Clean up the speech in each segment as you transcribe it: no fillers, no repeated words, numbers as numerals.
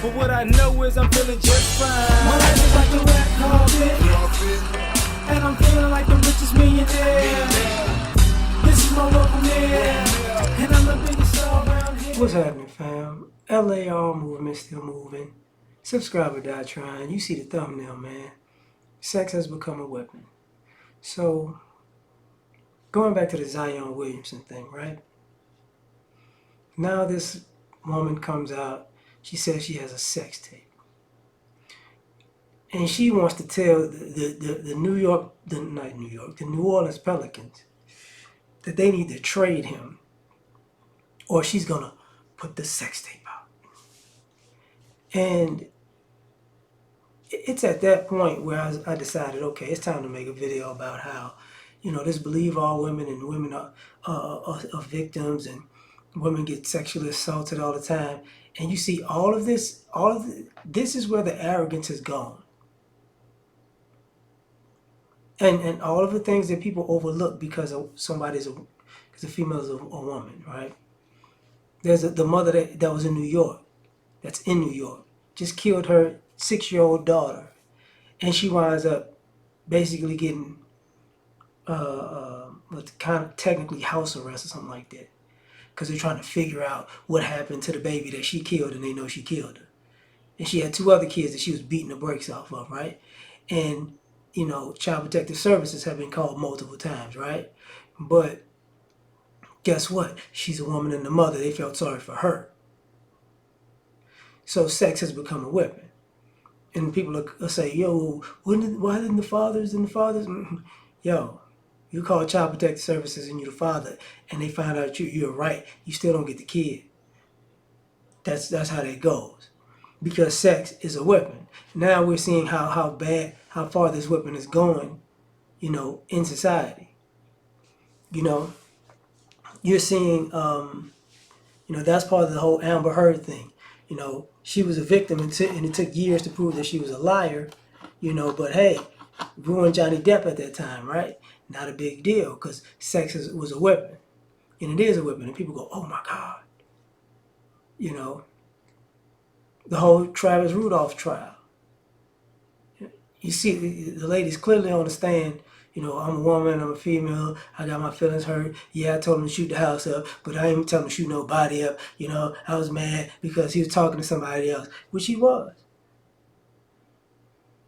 But what I know is I'm feeling just fine. My life is like a red carpet, and I'm feeling like the richest millionaire. This is my local mayor, and I'm the biggest star around here. What's happening, fam? L.A.R. movement still moving. Subscribe or die trying. You see the thumbnail, man. Sex has become a weapon. So, going back to the Zion Williamson thing, right? Now this woman comes out. She says she has a sex tape. And she wants to tell the New Orleans Pelicans that they need to trade him, or she's gonna put the sex tape out. And it's at that point where I decided, okay, it's time to make a video about how, this believe all women, and women are victims, and women get sexually assaulted all the time. And you see all of this is where the arrogance has gone. And all of the things that people overlook because because a female is a woman, right? There's the mother that was in New York, that's in New York, just killed her 6-year-old daughter, and she winds up basically getting what's kind of technically house arrest or something like that, because they're trying to figure out what happened to the baby that she killed, and they know she killed her. And she had 2 other kids that she was beating the brakes off of, right? And Child Protective Services have been called multiple times, right? But guess what? She's a woman and the mother. They felt sorry for her. So sex has become a weapon. And people will say, yo, why didn't the fathers Yo, you call Child Protective Services and you're the father, and they find out you're right, you still don't get the kid. That's how that goes. Because sex is a weapon. Now we're seeing how far this weapon is going, in society. You're seeing, that's part of the whole Amber Heard thing. She was a victim, and it took years to prove that she was a liar, but hey, ruined Johnny Depp at that time, right? Not a big deal, because sex was a weapon. And it is a weapon, and people go, oh my God. The whole Travis Rudolph trial. You see, the ladies clearly understand, I'm a woman, I'm a female, I got my feelings hurt. Yeah, I told him to shoot the house up, but I ain't tell him to shoot nobody up. I was mad because he was talking to somebody else, which he was.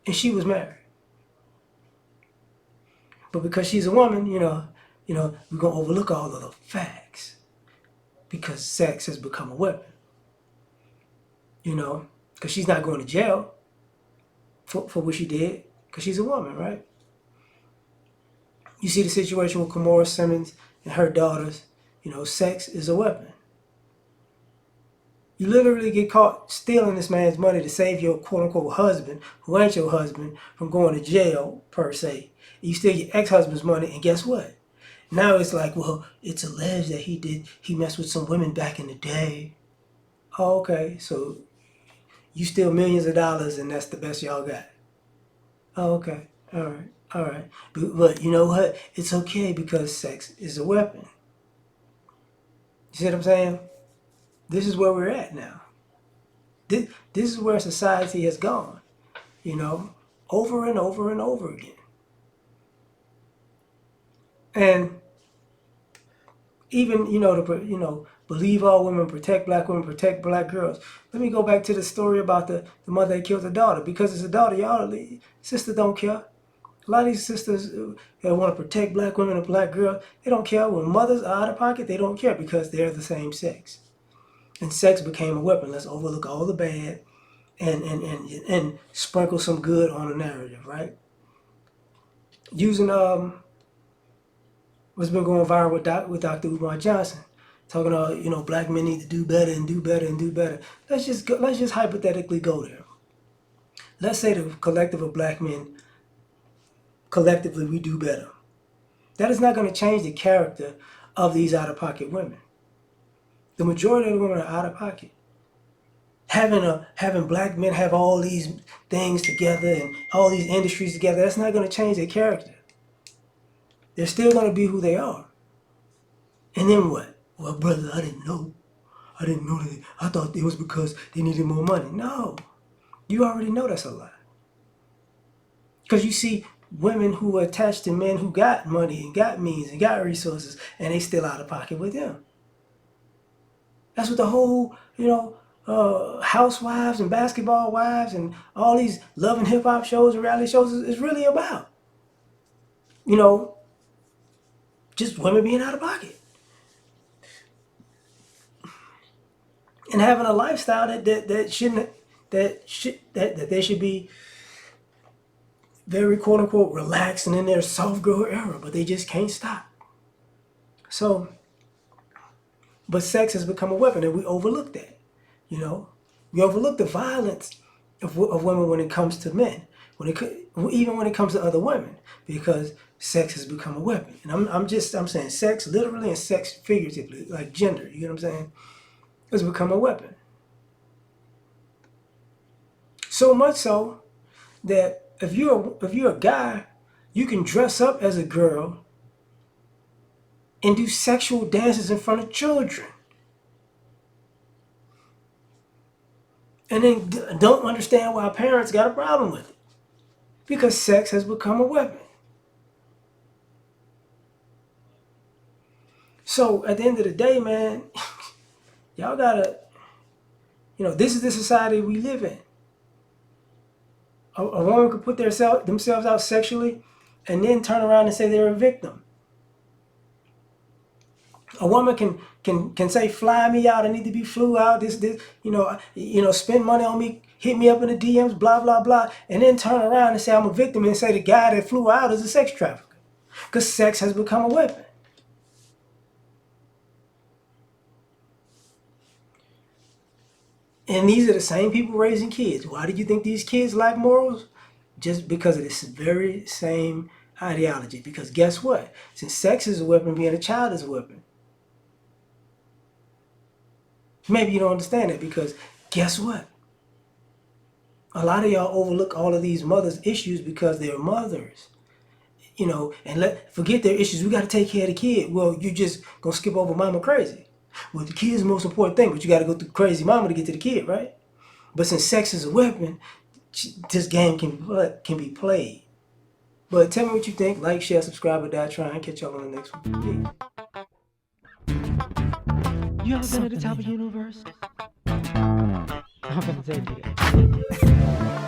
And she was married. But because she's a woman, we're going to overlook all of the facts, because sex has become a weapon. Because she's not going to jail for what she did, because she's a woman, right? You see the situation with Kimora Simmons and her daughters. Sex is a weapon. You literally get caught stealing this man's money to save your quote-unquote husband, who ain't your husband, from going to jail, per se. You steal your ex-husband's money, and guess what? Now it's like, well, it's alleged that he messed with some women back in the day. Oh, okay, so you steal millions of dollars and that's the best y'all got. Oh, okay. All right. But you know what? It's okay, because sex is a weapon. You see what I'm saying? This is where we're at now. This is where society has gone, over and over and over again. And even, believe all women, protect black women, protect black girls. Let me go back to the story about the mother that killed her daughter. Because it's a daughter, y'all, sisters don't care. A lot of these sisters that want to protect black women and black girls, they don't care. When mothers are out of pocket, they don't care, because they're the same sex. And sex became a weapon. Let's overlook all the bad and sprinkle some good on the narrative, right? Using what's been going viral with Dr. Umar Johnson, talking about, black men need to do better and do better and do better. Let's just hypothetically go there. Let's say the collective of black men, collectively we do better. That is not going to change the character of these out-of-pocket women. The majority of the women are out of pocket. Having black men have all these things together and all these industries together, that's not going to change their character. They're still going to be who they are. And then what? Well, brother, I didn't know. I didn't know that. I thought it was because they needed more money. No, you already know that's a lie. Because you see women who are attached to men who got money and got means and got resources, and they still out of pocket with them. That's what the whole, housewives and basketball wives and all these love and hip hop shows and reality shows is really about. You know, just women being out of pocket and having a lifestyle that shouldn't that they should be very quote unquote relaxed and in their soft girl era, but they just can't stop. So, but sex has become a weapon, and we overlook that. You know, we overlook the violence of women when it comes to men, even when it comes to other women, because sex has become a weapon. And I'm saying sex literally and sex figuratively, like gender. You know what I'm saying? It's become a weapon. So much so that if you're a guy, you can dress up as a girl and do sexual dances in front of children. And then don't understand why parents got a problem with it. Because sex has become a weapon. So at the end of the day, man, y'all gotta, this is the society we live in. A woman could put themselves out sexually and then turn around and say they're a victim. A woman can say, fly me out, I need to be flew out, spend money on me, hit me up in the DMs, blah, blah, blah, and then turn around and say I'm a victim and say the guy that flew out is a sex trafficker. Because sex has become a weapon. And these are the same people raising kids. Why do you think these kids lack morals? Just because of this very same ideology. Because guess what? Since sex is a weapon, being a child is a weapon. Maybe you don't understand that because guess what? A lot of y'all overlook all of these mothers' issues because they're mothers. And forget their issues. We got to take care of the kid. Well, you just gonna skip over mama crazy. Well, the kid is the most important thing, but you got to go through crazy mama to get to the kid, right? But since sex is a weapon, this game can be played. But tell me what you think. Like, share, subscribe, or die trying. Catch y'all on the next one. Peace. You ever been at the top of the universe? I'm gonna tell you that.